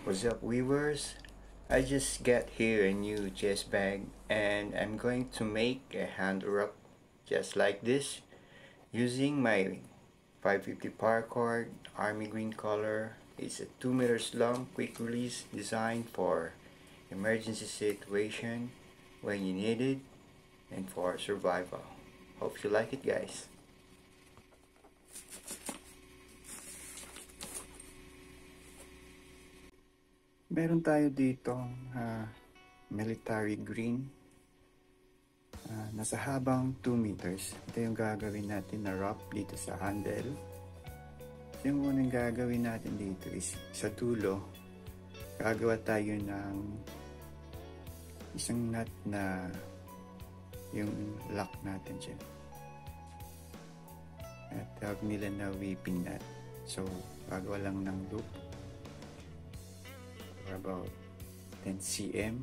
What's up, weavers? I just got here a new chest bag and I'm going to make a hand wrap just like this using my 550 paracord army green color. It's a 2 meters long quick release designed for emergency situation when you need it and for survival. Hope you like it, guys. Meron tayo dito military green, nasa habang 2 meters. Ito yung gagawin natin na wrap dito sa handle. Yung unang gagawin natin dito is sa dulo, gagawa tayo ng isang nut na yung lock natin dyan. At tawag nila na weeping nut. So, gagawa lang ng loop for about 10 cm,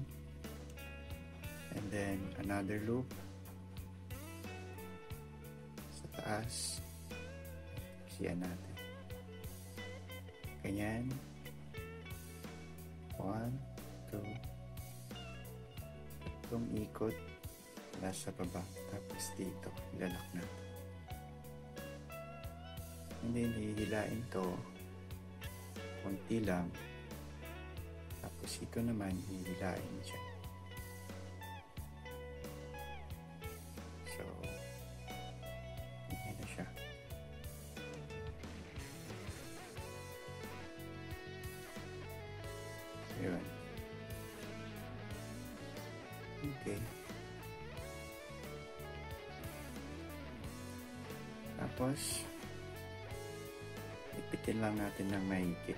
and then another loop sa taas, siya natin ganyan, 1, 2, itong ikot nasa baba, tapos dito ilalak natin, and then hihilain to konti lang. Tapos ito naman, hihilain siya. So, hindi na siya. Yun. Okay. Tapos, ipitin lang natin ng mahigpit.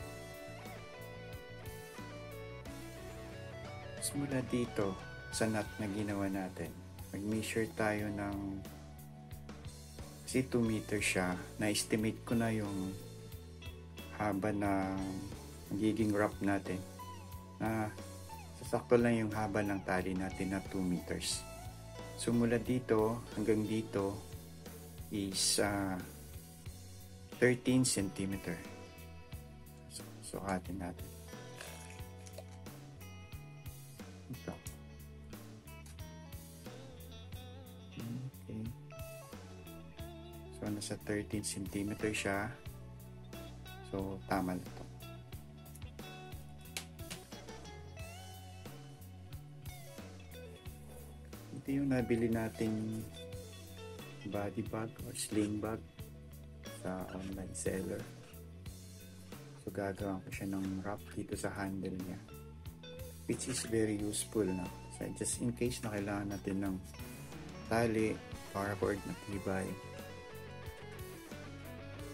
Mula dito sa nut na ginawa natin, mag-measure tayo ng, kasi 2 meters siya, na-estimate ko na yung haba na magiging wrap natin, na sasakto lang yung haba ng tali natin na 2 meters. So mula dito hanggang dito is 13 cm. So sukatin natin ito. Okay. So nasa 13 cm siya. So tama na to. Ito yung nabili nating body bag or sling bag sa online seller. So gagawin ko siya ng wrap dito sa handle niya, which is very useful na. So just in case na kailangan natin ng tali, paracord na tibay,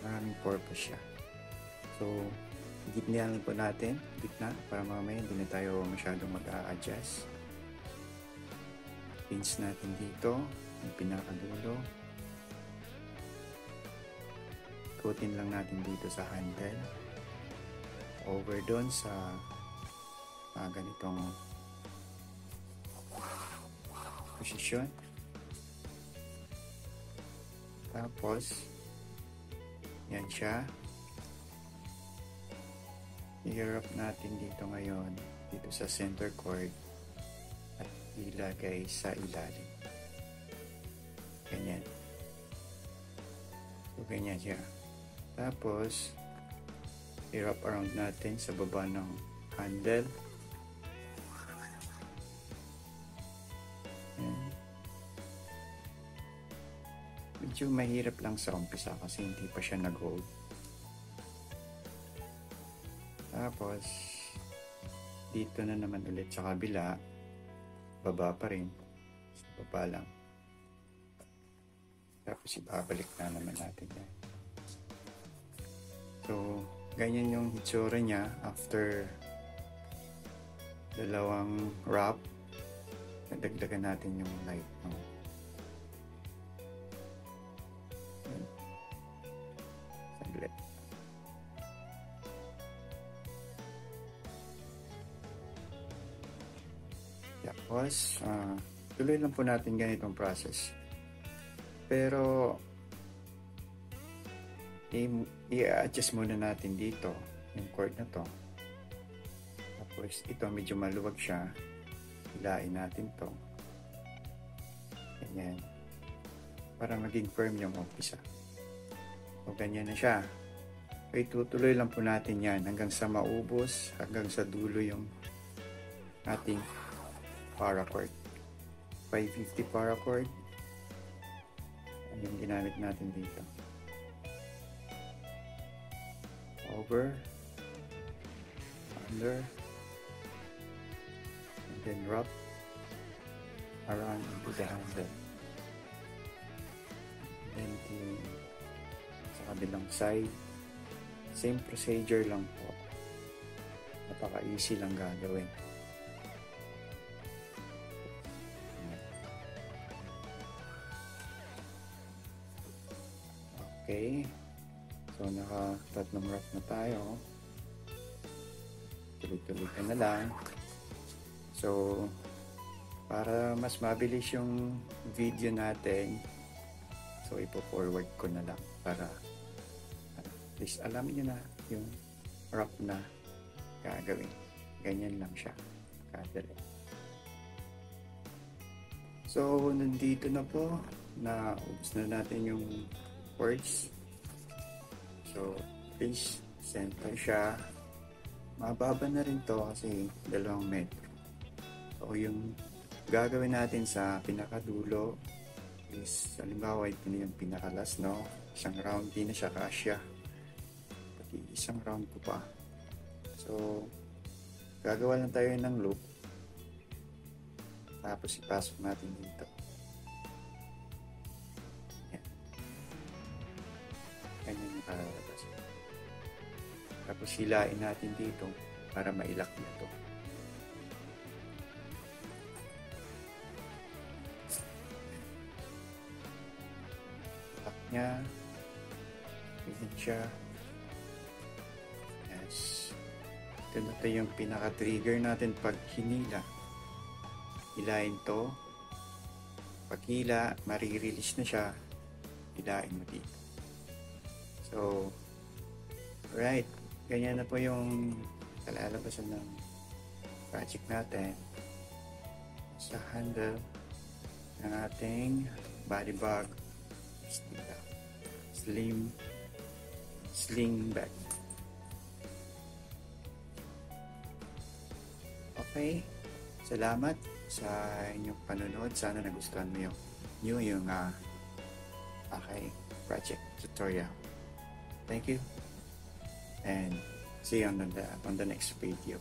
maraming purpose siya. So gitnaan po natin, gitna, para mamaya hindi na tayo masyadong mag-a-adjust. Pinch natin dito, yung pinakadulo. Ikutin lang natin dito sa handle, over doon sa ganitong posisyon. Tapos yan siya, i-wrap natin dito ngayon dito sa center cord at ilagay sa ilalim, ganyan. So ganyan siya. Tapos i-wrap around natin sa baba ng handle. Medyo mahirap lang sa umpisa kasi hindi pa siya nag-hold. Tapos dito na naman ulit sa kabila, baba pa rin, sa baba lang. Tapos ibabalik na naman natin yan. So ganyan yung hitsura niya after dalawang wrap. Nadagdagan natin yung light, no? Saglit. Tapos tuloy lang po natin ganitong process, pero i-adjust muna natin dito yung cord na to. Tapos ito medyo maluwag siya, hilain natin to, ganyan, para maging firm yung umpisa. O ganyan na siya. So itutuloy lang po natin yan hanggang sa maubos, hanggang sa dulo yung ating paracord. 550 paracord yung ginamit natin dito. Over, under, and then wrap around into the handle. Then sa kabilang side, same procedure lang po. Napaka-easy lang gagawin. Okay. So, naka-tatlong wrap na tayo. Tuloy-tuloy ka na lang. So, para mas mabilis yung video natin, so ipo-forward ko na lang para at least alam nyo na yung wrap na gagawin. Ganyan lang siya kadali. So, nandito na po. Naubos na natin yung words. So, please center siya. Mababa na rin to kasi 2 metro. So, yung gagawin natin sa pinakadulo is, halimbawa ito na yung pinakalas, no? Isang round, di na siya kasya. Pati isang round ko pa. So, gagawa lang tayo ng loop. Tapos ipasok natin dito. Yan. Ganyan yung karalabas. Tapos hilain natin dito para mailak na to. Ilak niya. Ganyan siya. Yes. Ito na ito yung pinaka-trigger natin pag hinila. Hilain to. Pag hila, marirelease na siya. Hilain mo dito. So, right. Ganyan na po yung kalalabasan ng project natin sa handle ng ating body bag sling bag. Okay, salamat sa inyong panonood. Sana nagustuhan mo yung aking project tutorial. Thank you. And see you on the next video.